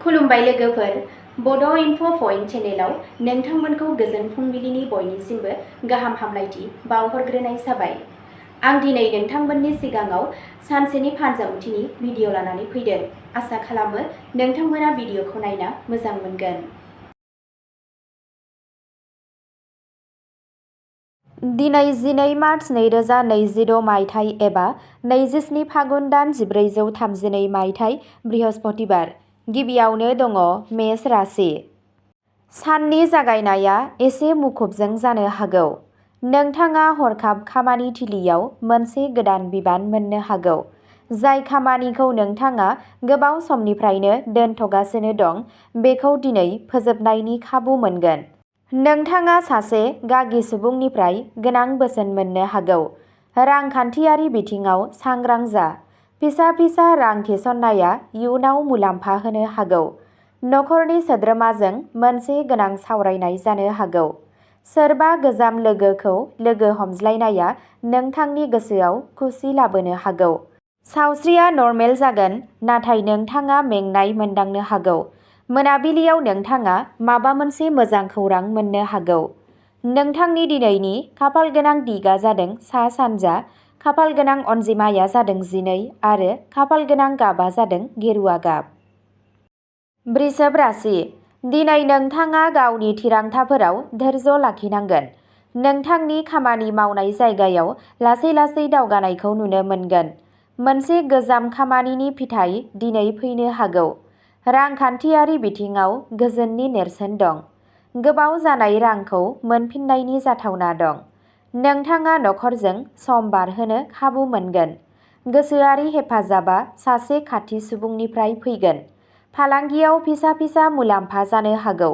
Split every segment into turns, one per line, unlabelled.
खुलुमबाय लोगोफोर, बड' इनफ' पइन्ट चेनेलाव नोंथांमोनखौ गोजोन फुंबिलिनि बयनिसिमबो गाहाम हामलायथि बावहरग्रोनाय जाबाय। आं दिनै नोंथांमोननि सिगाङाव सानसेनि फानजामुथिनि भिडिअ लानानै फैदों। आसा खालामो नोंथांमोना भिडिअखौ नायना मोजां मोनगोन। दिनै 12 मार्च 2026 मायथाइ एबा 27 फागुन दान 1432 मायथाइ बृहस्पतिबार। गिबियावनो दङ मेष राशि। साननि जागायनाया एसे मुखुबजों जानो हागौ। नोंथाङा हरखाब खामानि थिलियाव मोनसे गोदान बिबान मोननो हागौ। जाय खामानिखौ नोंथाङा गोबाव समनिफ्रायनो दोनथ'गासिनो दं, बेखौ दिनै फोजोबनायनि खाबु मोनगोन। नोंथाङा सासे गागि सुबुंनिफ्राय गोनां बोसोन मोननो हागौ। रांखान्थियारि बिथिङाव सांग्रां जा। फिसा फिसा रां थिसननाया इयुनाव मुलाम्फा होनो हागौ। नखरनि सोद्रोमाजों मोनसे गोनां सावरायनाय जानो हागौ। सोरबा गोजाम लोगोखौ लोगो हमज्लायनाया नोंथांनि गोसोआव खुसि लाबोनो हागौ। सावस्रिया नर्मेल जागोन, नाथाय नोंथाङा मेंनाय मोनदांनो हागौ। मोनाबिलियाव नोंथाङा माबा मोनसे मोजां खौरां मोननो हागौ। नोंथांनि दिनैनि खाफालगोनां दिगा जादों सा-सानजा, खाफालगोनां अनजिमाया जादों 12 आरो खाफालगोनां गाबआ जादों गेरुआ गाब। वृषभ राशि। दिनै नोंथाङा गावनि थिरांथाफोराव धैर्य लाखिनांगोन। नोंथांनि खामानि मावनाय जायगायाव लासै लासै दावगानायखौ नुनो मोनगोन। मोनसे गोजाम खामानिनि फिथाइ दिनै फैनो हागौ। रांखान्थियारि बिथिङाव गोजोननि नेरसोन दं। गोबाव जानाय रांखौ मोनफिननायनि जाथावना दं। नोंथाङा नखरजों सम बारहोनो खाबु मोनगोन। गोसोआरि हेफाजाबा सासे खाथि सुबुंनिफ्राय फैगोन। फालांगियाव फिसा फिसा मुलाम्फा जानो हागौ।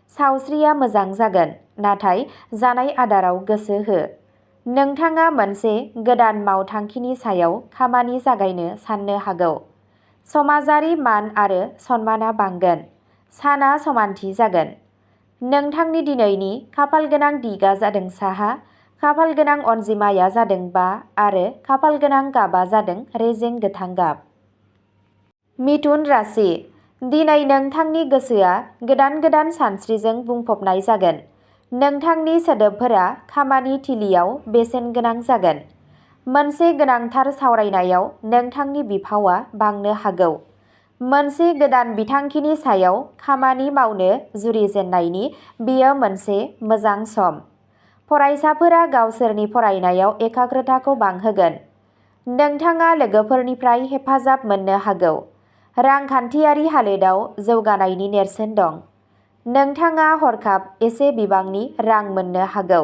सावस्रिया मोजां जागोन, नाथाय जानाय आदाराव गोसो हो। नोंथाङा मोनसे गोदान मावथांखिनि सायाव खामानि जागायनो साननो हागौ। समाजारि मान आरो सनमानआ बांगोन। साना समानथि जागोन। नोंथांनि दिनैनि खाफालगोनां दिगा जादों साहा, खाफालगोनां अनजिमाया जादों 5 आरो खाफालगोनां गाबआ जादों रेजें गोथां गाब। मिथुन राशि। दिनै नोंथांनि गोसोआ गोदान गोदान सानस्रिजों बुंफबनाय जागोन। नोंथांनि सोदोबफोरा खामानि थिलियाव बेसेन गोनां जागोन। मोनसे गोनांथार सावरायनायाव नोंथांनि बिफावआ बांनो हागौ। मोनसे गोदान बिथांखिनि सायाव खामानि मावनो जुरिजेननायनि बेयो मोनसे मोजां सम। फरायसाफोरा गावसोरनि फरायनायाव एकाग्रताखौ बांहोगोन। नोंथाङा लोगोफोरनिफ्राय हेफाजाब मोननो हागौ। रांखान्थियारि हालोदाव जौगानायनि नेरसोन दं। नोंथाङा हरखाब एसे बिबांनि रां मोननो हागौ।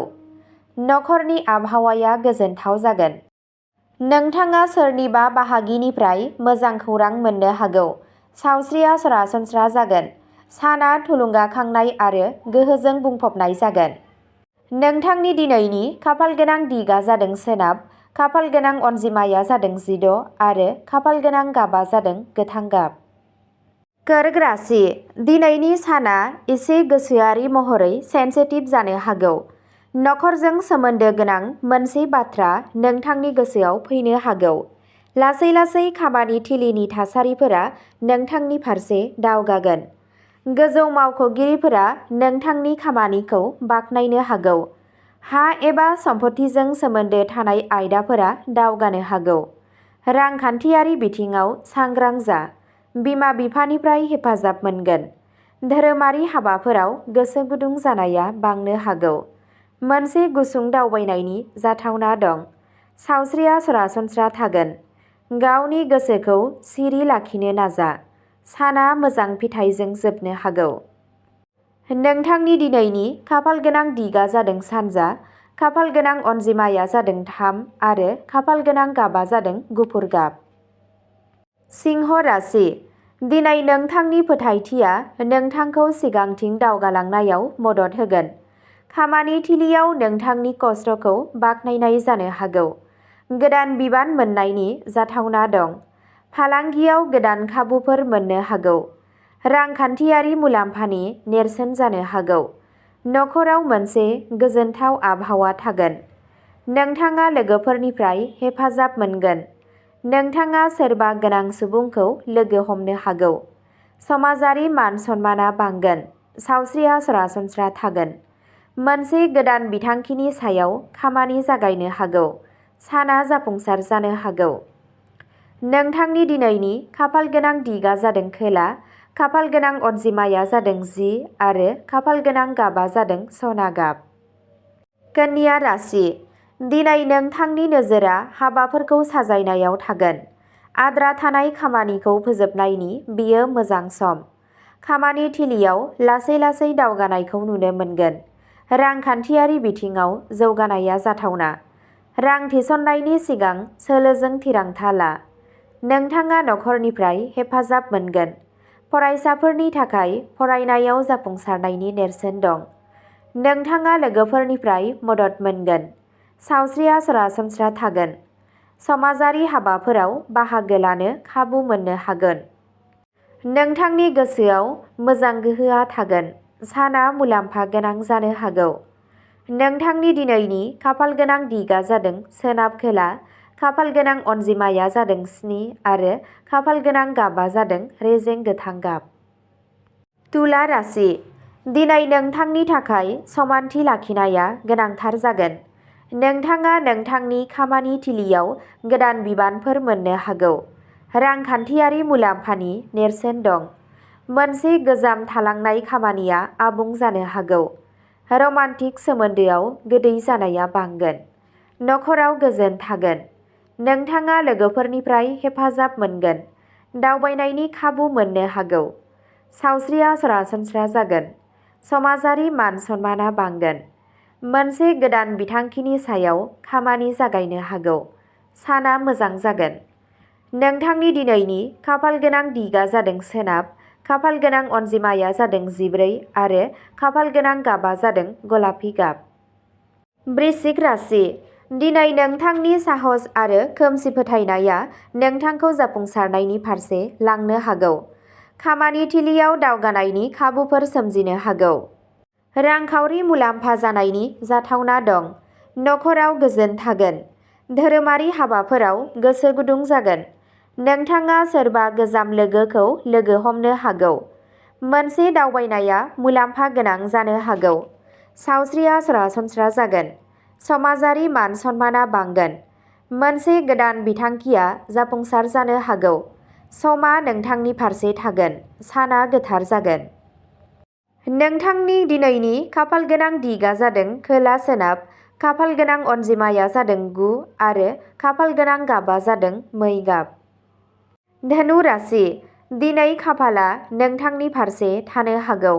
नखरनि आबहावाया गोजोनथाव जागोन। नोंथाङा सोरनिबा बाहागिनिफ्राय मोजां खौरां मोननो हागौ। सावस्रिया सरासनस्रा जागोन। साना थुलुंगाखांनाय आरो गोहोजों बुंफबनाय जागोन। नोंथांनि दिनैनि खाफालगोनां दिगा जादों सोनाब, खाफालगोनां अनजिमाया जादों 16 आरो खाफालगोनां गाबआ जादों गोथां गाब। कर्क राशि। दिनैनि साना एसे गोसोआरि महरै सेनसिटिभ जानो हागौ। नखरजों सोमोन्दो गोनां मोनसे बाथ्रा नोंथांनि गोसोआव फैनो हागौ। लासै लासै खामानि थिलिनि थासारिफोरा नोंथांनि फारसे दावगागोन। गोजौ मावख'गिरिफोरा नोंथांनि खामानिखौ बाख्नायनो हागौ। हा एबा सम्पथिजों सोमोन्दो थानाय आयदाफोरा दावगानो हागौ। रांखान्थियारि बिथिङाव सांग्रां जा। बिमा-बिफानिफ्राय हेफाजाब मोनगोन। धोरोमारि हाबाफोराव गोसो गुदुं जानाया बांनो हागौ। मोनसे गुसुं दावबायनायनि जाथावना दं। सावस्रिया सरासनस्रा थागोन। गावनि गोसोखौ सिरि लाखिनो नाजा। साना मोजां फिथाइजों जोबनो हागौ। नोंथांनि दिनैनि खाफालगोनां दिगा जादों सानजा, खाफालगोनां अनजिमाया जादों 3 आरो खाफालगोनां गाबआ जादों गुफुर गाब। सिंह राशि। दिनै नोंथांनि फोथायथिया नोंथांखौ सिगांथिं दावगालांनायाव मदद होगोन। खामानि थिलियाव नोंथांनि कष्टखौ बाख्नायनाय जानो हागौ। गोदान बिबान मोननायनि जाथावना दं। फालांगियाव गोदान खाबुफोर मोननो हागौ। रांखान्थियारि मुलाम्फानि नेरसोन जानो हागौ। नखराव मोनसे गोजोनथाव आबहावा थागोन। नोंथाङा लोगोफोरनिफ्राय हेफाजाब मोनगोन। नोंथाङा सोरबा गोनां सुबुंखौ लोगो हमनो हागौ। समाजारि मान सन्माना बांगोन, सावस्रिया सरासनस्रा थागोन। मोनसे गोदान बिथांखिनि सायाव खामानि जागायनो हागौ, साना जाफुंसार जानो हागौ। नोंथांनि दिनैनि खाफालगोनां दिगा जादों खोला, खाफालगोनां अनजिमाया जादों 10 आरो खाफालगोनां गाबा जादों सना गाब। कन्या राशि, दिनै नोंथांनि नोजोरा हाबाफोरखौ साजायनायाव थागोन। आद्रा थानाय खामानिखौ फोजोबनायनि बेयो मोजां सम। खामानि थिलियाव लासै लासै दावगानायखौ नुनो मोनगोन। रांखान्थियारि बिथिङाव जौगानाया जाथावना। रां थिसननायनि सिगां सोलोजों थिरांथा ला। नोंथाङा नखरनिफ्राय हेफाजाब मोनगोन। फरायसाफोरनि थाखाय फरायनायाव जाफुंसारनायनि नेरसोन दं। नोंथाङा लोगोफोरनिफ्राय मदद मोनगोन। सावस्रिया सरासनस्रा थागोन। समाजारि हाबाफोराव बाहागो लानो खाबु मोननो हागोन। नोंथांनि गोसोआव मोजां गोहोआ थागोन। साना मुलाम्फा गोनां जानो हागौ। नोंथांनि दिनैनि खाफालगोनां दिगा जादों सोनाब खोला, खाफालगोनां अनजिमाया जादों 7 आरो खाफालगोनां गाबा जादों रेजें गोथां गाब। तुला राशि, दिनै नोंथांनि थाखाय समानथि लाखिनाया गोनांथार जागोन। नोंथाङा नोंथांनि खामानि थिलियाव गोदान बिबानफोर मोननो हागौ। रांखान्थियारि मुलाम्फानि नेरसोन दं। मोनसे गोजाम थालांनाय खामानिया आबुं जानो हागौ। रमान्टिक सोमोन्दोआव गोदै जानाया बांगोन। नखराव गोजोन थागोन। नोंथाङा लोगोफोरनिफ्राय हेफाजाब मोनगोन। दावबायनायनि खाबु मोननो हागौ। सावस्रिया सरासनस्रा जागोन। समाजारि मान सन्माना बांगोन। मोनसे गोदान बिथांखिनि सायाव खामानि जागायनो हागौ। साना मोजां जागोन। नोंथांनि दिनैनि खाफालगोनां दिगा जादों सोनाब, खाफालगोनां अनजिमाया जादों 14 आरो खाफालगोनां गाबा जादों गलापि गाब। वृश्चिक राशि, दिनै नोंथांनि साहस आरो खोमसि फोथायनाया नोंथांखौ जाफुंसारनायनि फारसे लांनो हागौ। खामानि थिलियाव दावगानायनि खाबुफोर सोमजिनो हागौ। रांखावरि मुलाम्फा जानायनि जाथावना दं। नखराव गोजोन थागोन। धोरोमारि हाबाफोराव गोसो गुदुं जागोन। नोंथाङा सोरबा गोजाम लोगोखौ लोगो हमनो हागौ। मोनसे दावबायनाया मुलाम्फा गोनां जानो हागौ। सावस्रिया सरासनस्रा जागोन। समाजारि मान सन्माना बांगोन। मोनसे गोदान बिथांखिया जाफुंसार जानो हागौ। समा नोंथांनि फारसे थागोन। साना गोथार जागोन। नोंथांनि दिनैनि खाफालगोनां दिगा जादों खोला सोनाब, खाफालगोनां अनजिमाया जादों 9 आरो खाफालगोनां गाबा जादों मै गाब। धनु राशि, दिनै खाफालआ नोंथांनि फारसे थानो हागौ।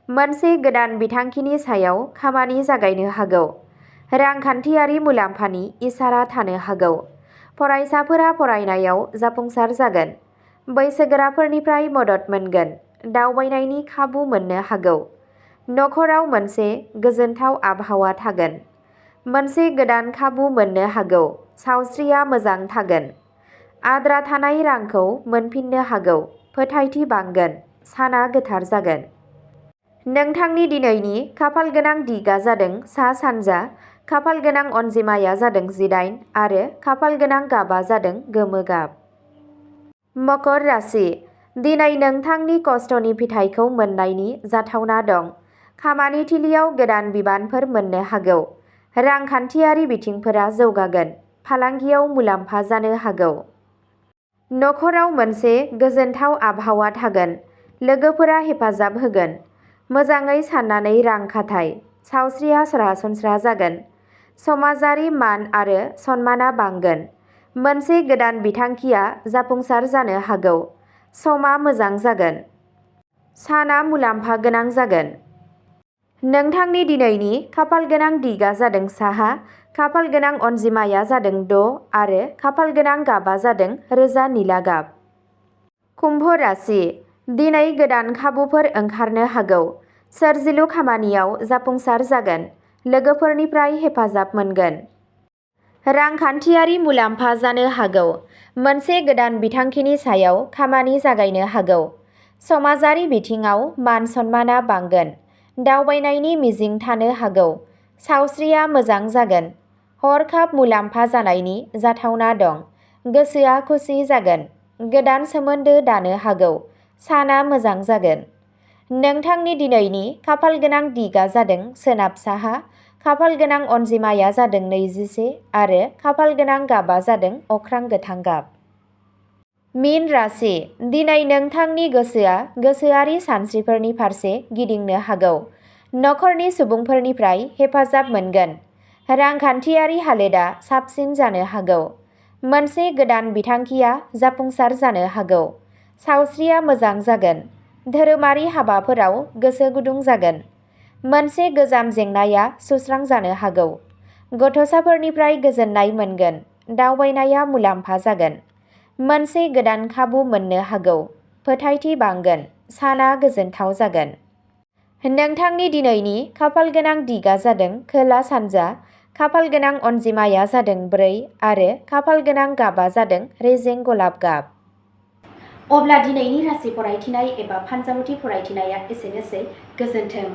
मोनसे गोदान बिथांखिनि सायाव खामानि जागायनो हागौ। रांखान्थियारि मुलाम्फानि इसारा थानो हागौ। फरायसाफोरा फरायनायाव जाफुंसार जागोन। बैसोगोराफोरनिफ्राय मदद मोनगोन। दावबायनायनि खाबु मोननो हागौ। नखराव मोनसे गोजोनथाव आबहावा थागोन। मोनसे गोदान खाबु मोननो हागौ। सावस्रिया मोजां थागोन। आद्रा थानाय रांखौ मोनफिननो हागौ। फोथायथि बांगोन। साना गोथार जागोन। नोंथांनि दिनैनि खाफालगोनां दिगा जादों सा सानजा, खाफालगोनां अनजिमाया जादों 18 आरो खाफालगोनां गाबा जादों गोमो गाब। मकर राशि, दिनै नोंथांनि खस्थ'नि फिथाइखौ मोननायनि जाथावना दं। खामानि थिलियाव गोदान बिबानफोर मोननो हागौ। रांखान्थियारि बिथिंफोरा जौगागोन। फालांगियाव मुलाम्फा जानो हागौ। नखराव मोनसे गोजोनथाव आबहावा थागोन। लोगोफोरा हेफाजाब होगोन। मोजाङै साननानै रां खाथाय। सावस्रिया सरासनस्रा जागोन। समाजारि मान आरो सन्माना बांगोन। मोनसे गोदान बिथांखिया जाफुंसार जानो हागौ। समा मोजां जागोन। साना मुलाम्फा गोनां जागोन। नोंथांनि दिनैनि खाफालगोनां दिगा जादों साहा, खाफालगोनां अनजिमाया जादों 6 आरो खाफालगोनां गाबा जादों रोजा निला गाब। कुम्भ राशि, दिनै गोदान खाबुफोर ओंखारनो हागौ। सोरजिलु खामानियाव जाफुंसार जागोन। लोगोफोरनिफ्राय हेफाजाब मोनगोन। रांखान्थियारि मुलाम्फा जानो हागौ। मोनसे गोदान बिथांखिनि सायाव खामानि जागायनो हागौ। समाजारि बिथिङाव मान सन्माना बांगोन। दावबायनायनि मिजिं थानो हागौ। सावस्रिया मोजां जागोन। हरखाब मुलाम्फा जानायनि जाथावना दं। गोसोआ खुसि जागोन। गोदान सोमोन्दो दानो हागौ। साना मोजां जागोन। नोंथांनि दिनैनि खाफाल गोनां दिगा जादों सोनाब साहा, खाफाल गोनां अनजिमाया जादों 21 आरो खाफाल गोनां गाबा जादों अख्रां गोथां गाब। मीन राशि। दिनै नोंथांनि गोसोआ गोसोआरि सानस्रिफोरनि फारसे गिदिंनो हागौ। नखरनि सुबुंफोरनिफ्राय हेफाजाब मोनगोन। रांखान्थियारि हालोदा साबसिन जानो हागौ। मोनसे गोदान बिथांखिया जाफुंसार जानो हागौ। सावस्रिया मोजां जागोन। धोरोमारि हाबाफोराव गोसो गुदुं जागोन। मोनसे गोजाम जेंनाया सुस्रांजानो हागौ। गथ'साफोरनिफ्राय गोजोननाय मोनगोन। दावबायनाया मुलाम्फा जागोन। मोनसे गोदान खाबु मोननो हागौ। फोथायथि बांगोन। साना गोजोनथाव जागोन। नोंथांनि दिनैनि खाफाल गोनां दिगा जादों खोला सानजा, खाफाल गोनां अनजिमाया जादों 4 आरो खाफाल गोनां गाबा जादों रेजें गलाब गाब। अब्ला दिनैनि राशि फरायथिनाय एबा फानजामुथि फरायथिनाया एसेनोसै। गोजोन्थों।